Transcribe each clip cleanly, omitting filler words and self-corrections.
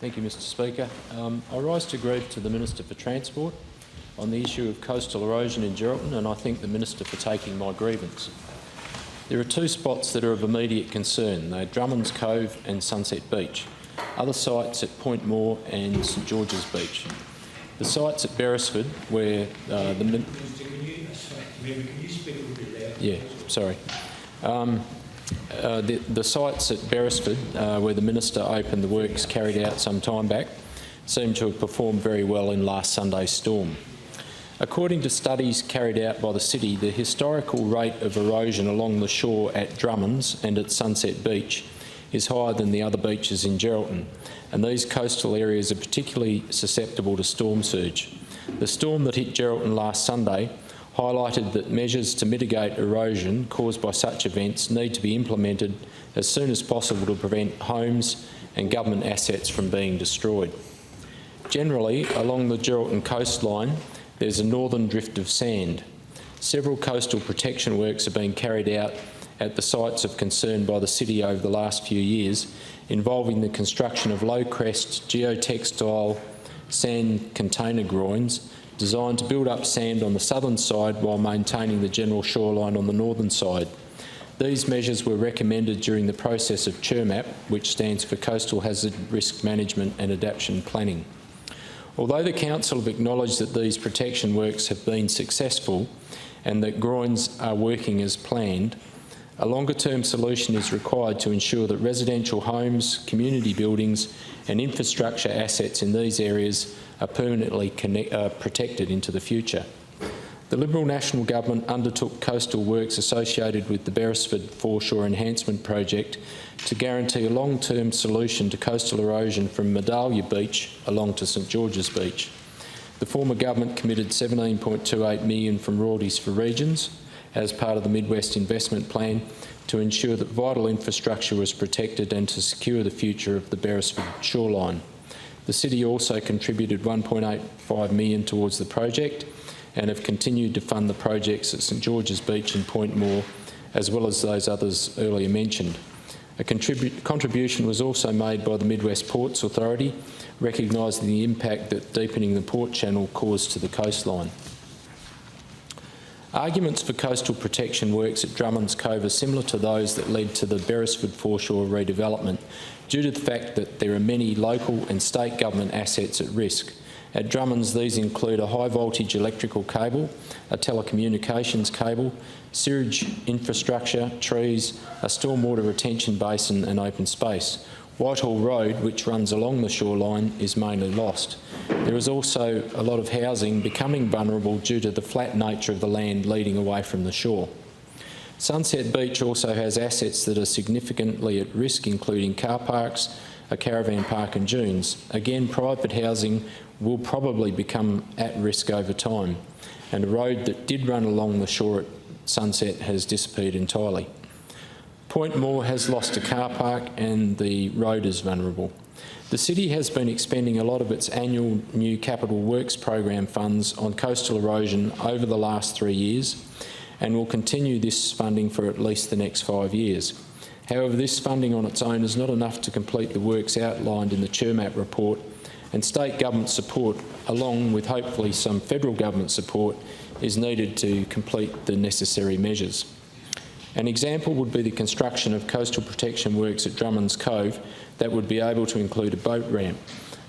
Thank you, Mr Speaker. I rise to grieve to the Minister for Transport on the issue of coastal erosion in Geraldton, and I thank the Minister for taking my grievance. There are two spots that are of immediate concern. They're Drummond's Cove and Sunset Beach. Other sites at Point Moore and St George's Beach. The sites at Beresford, where the sites at Beresford, where the Minister opened the works carried out some time back, seem to have performed very well in last Sunday's storm. According to studies carried out by the City, the historical rate of erosion along the shore at Drummond's and at Sunset Beach is higher than the other beaches in Geraldton, and these coastal areas are particularly susceptible to storm surge. The storm that hit Geraldton last Sunday highlighted that measures to mitigate erosion caused by such events need to be implemented as soon as possible to prevent homes and government assets from being destroyed. Generally, along the Geraldton coastline, there's a northern drift of sand. Several coastal protection works have been carried out at the sites of concern by the City over the last few years, involving the construction of low-crest geotextile sand container groins designed to build up sand on the southern side while maintaining the general shoreline on the northern side. These measures were recommended during the process of CHRMAP, which stands for Coastal Hazard Risk Management and Adaptation Planning. Although the Council have acknowledged that these protection works have been successful and that groins are working as planned, a longer-term solution is required to ensure that residential homes, community buildings and infrastructure assets in these areas are permanently protected into the future. The Liberal National Government undertook coastal works associated with the Beresford Foreshore Enhancement Project to guarantee a long-term solution to coastal erosion from Medallia Beach along to St George's Beach. The former government committed $17.28 million from royalties for regions as part of the Midwest Investment Plan to ensure that vital infrastructure was protected and to secure the future of the Beresford shoreline. The City also contributed $1.85 million towards the project and have continued to fund the projects at St George's Beach and Point Moore, as well as those others earlier mentioned. A contribution was also made by the Midwest Ports Authority, recognising the impact that deepening the port channel caused to the coastline. Arguments for coastal protection works at Drummond's Cove are similar to those that led to the Beresford foreshore redevelopment, due to the fact that there are many local and state government assets at risk. At Drummond's, these include a high voltage electrical cable, a telecommunications cable, sewage infrastructure, trees, a stormwater retention basin and open space. Whitehall Road, which runs along the shoreline, is mainly lost. There is also a lot of housing becoming vulnerable due to the flat nature of the land leading away from the shore. Sunset Beach also has assets that are significantly at risk, including car parks, a caravan park and dunes. Again, private housing will probably become at risk over time, and a road that did run along the shore at Sunset has disappeared entirely. Point Moore has lost a car park and the road is vulnerable. The City has been expending a lot of its annual new capital works program funds on coastal erosion over the last 3 years and will continue this funding for at least the next 5 years. However, this funding on its own is not enough to complete the works outlined in the CHRMAP report, and state government support, along with hopefully some federal government support, is needed to complete the necessary measures. An example would be the construction of coastal protection works at Drummond's Cove that would be able to include a boat ramp.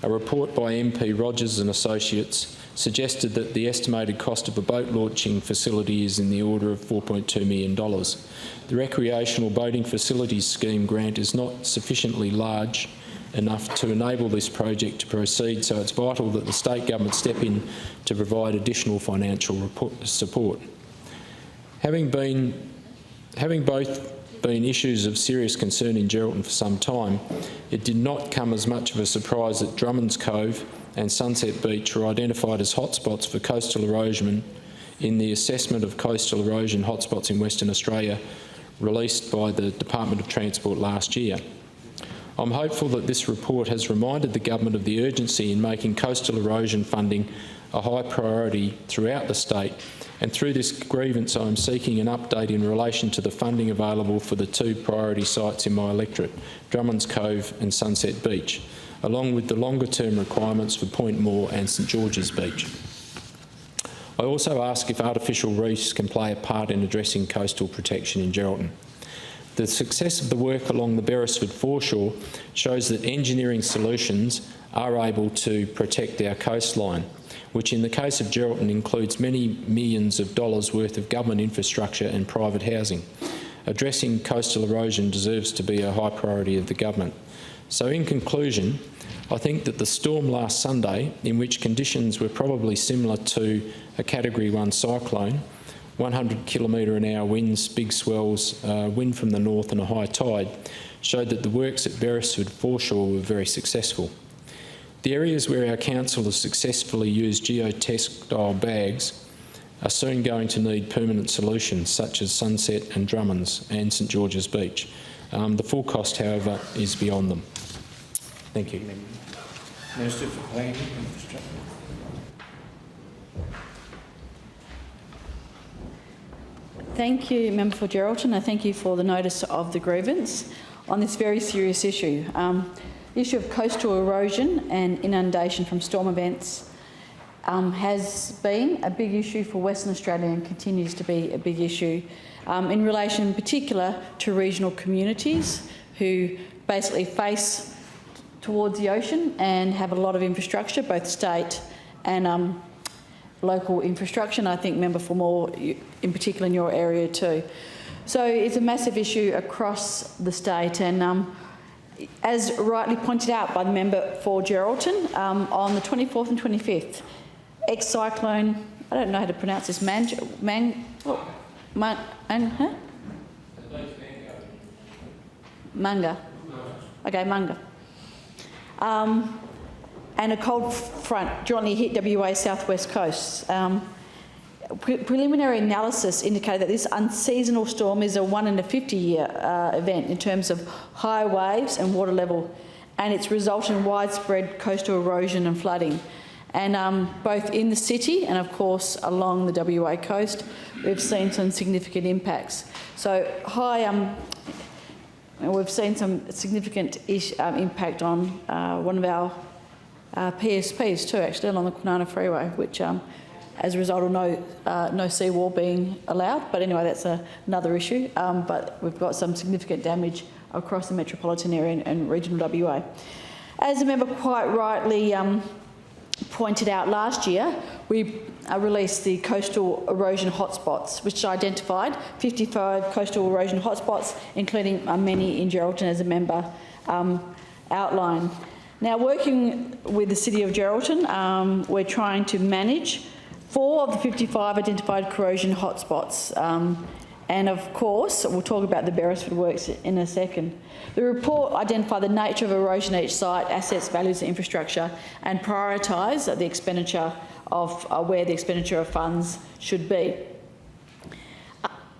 A report by MP Rogers and Associates suggested that the estimated cost of a boat launching facility is in the order of $4.2 million. The Recreational Boating Facilities Scheme grant is not sufficiently large enough to enable this project to proceed, so it's vital that the state government step in to provide additional financial support. Having both been issues of serious concern in Geraldton for some time, it did not come as much of a surprise that Drummond's Cove and Sunset Beach were identified as hotspots for coastal erosion in the assessment of coastal erosion hotspots in Western Australia released by the Department of Transport last year. I'm hopeful that this report has reminded the government of the urgency in making coastal erosion funding a high priority throughout the state, and through this grievance I'm seeking an update in relation to the funding available for the two priority sites in my electorate, Drummond's Cove and Sunset Beach. along with the longer-term requirements for Point Moore and St George's Beach. I also ask if artificial reefs can play a part in addressing coastal protection in Geraldton. The success of the work along the Beresford foreshore shows that engineering solutions are able to protect our coastline, which in the case of Geraldton includes many millions of dollars worth of government infrastructure and private housing. Addressing coastal erosion deserves to be a high priority of the government. So in conclusion, I think that the storm last Sunday, in which conditions were probably similar to a Category 1 cyclone, 100 km/h winds, big swells, wind from the north and a high tide, showed that the works at Beresford foreshore were very successful. The areas where our council has successfully used geotextile bags are soon going to need permanent solutions such as Sunset and Drummond's and St George's Beach. The full cost, however, is beyond them. Thank you. Minister for Planning and Infrastructure. Thank you, Member for Geraldton. I thank you for the notice of the grievance on this very serious issue. The issue of coastal erosion and inundation from storm events has been a big issue for Western Australia and continues to be a big issue in relation in particular to regional communities who basically face towards the ocean and have a lot of infrastructure, both state and local infrastructure, and I think Member for Moore in particular in your area too. So it's a massive issue across the state, and as rightly pointed out by the Member for Geraldton, on the 24th and 25th, ex-cyclone, I don't know how to pronounce this, Manga. Okay, Manga. And a cold front jointly hit WA southwest coast. Preliminary analysis indicated that this unseasonal storm is a 1 in a 50-year event in terms of high waves and water level, and it's resulted in widespread coastal erosion and flooding. And both in the city and, of course, along the WA coast, we've seen some significant impacts. So we've seen some significant impact on one of our PSPs too, actually, along the Kwinana Freeway, which as a result of no seawall being allowed. But anyway, that's another issue. But we've got some significant damage across the metropolitan area and regional WA. As the member quite rightly pointed out last year, we released the coastal erosion hotspots, which identified 55 coastal erosion hotspots, including many in Geraldton, as a member outlined. Now, working with the City of Geraldton, we're trying to manage 4 of the 55 identified corrosion hotspots. And of course, we'll talk about the Beresford works in a second. The report identified the nature of erosion at each site, assets, values and infrastructure, and prioritise the expenditure of where the expenditure of funds should be.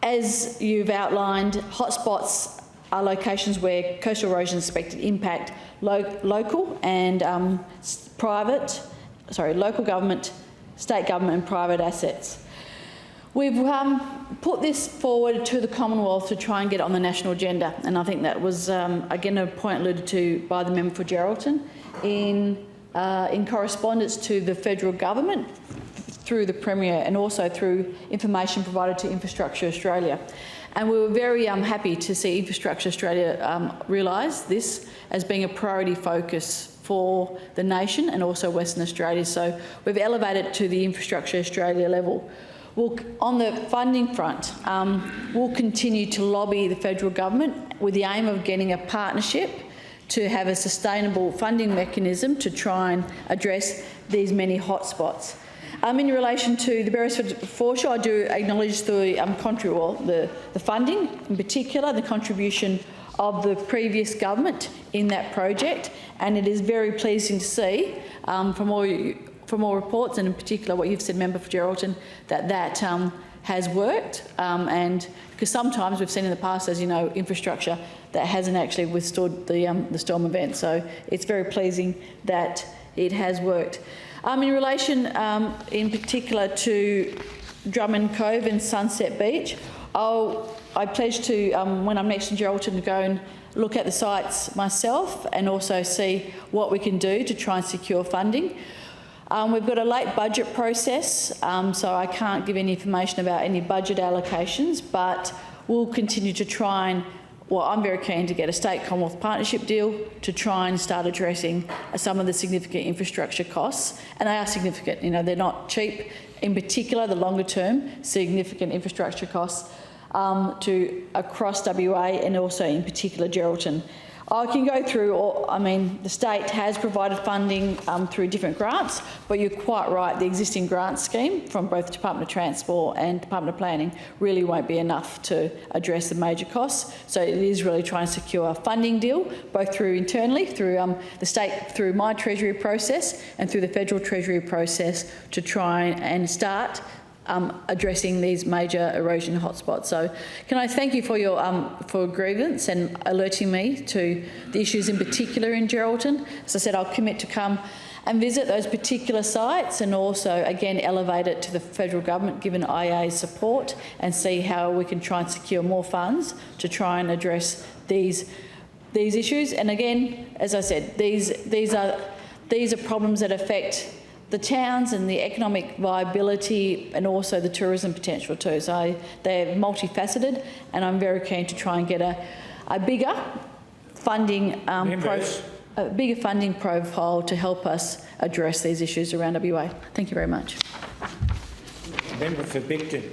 As you've outlined, hotspots are locations where coastal erosion is expected to impact local and local government, state government and private assets. We've put this forward to the Commonwealth to try and get it on the national agenda, and I think that was, again, a point alluded to by the member for Geraldton in correspondence to the federal government through the Premier and also through information provided to Infrastructure Australia. And we were very happy to see Infrastructure Australia realise this as being a priority focus for the nation and also Western Australia. So we've elevated it to the Infrastructure Australia level. On the funding front, we'll continue to lobby the federal government with the aim of getting a partnership to have a sustainable funding mechanism to try and address these many hotspots. In relation to the Beresford foreshore, I do acknowledge the funding, in particular the contribution of the previous government in that project, and it is very pleasing to see from all reports, and in particular what you've said, Member for Geraldton, that has worked, and because sometimes we've seen in the past, as you know, infrastructure that hasn't actually withstood the storm event. So it's very pleasing that it has worked. In relation, in particular, to Drummond Cove and Sunset Beach, I pledge to, when I'm next in Geraldton, to go look at the sites myself and also see what we can do to try and secure funding. We've got a late budget process, so I can't give any information about any budget allocations, but we'll continue to try and, well, I'm very keen to get a state-Commonwealth partnership deal to try and start addressing some of the significant infrastructure costs, and they are significant. You know, they're not cheap. In particular, the longer-term significant infrastructure costs to across WA and also in particular Geraldton. I can go through, the state has provided funding through different grants, but you're quite right, the existing grant scheme from both Department of Transport and Department of Planning really won't be enough to address the major costs. So it is really trying to secure a funding deal, both through internally, through the state, through my Treasury process and through the federal Treasury process to try and start addressing these major erosion hotspots. So can I thank you for your for Grievance and alerting me to the issues in particular in Geraldton. As I said, I'll commit to come and visit those particular sites and also again elevate it to the federal government given IA's support and see how we can try and secure more funds to try and address these issues. And again, as I said, these are problems that affect the towns and the economic viability and also the tourism potential too. So they're multifaceted, and I'm very keen to try and get a bigger funding profile to help us address these issues around WA. Thank you very much. Member for Bicton.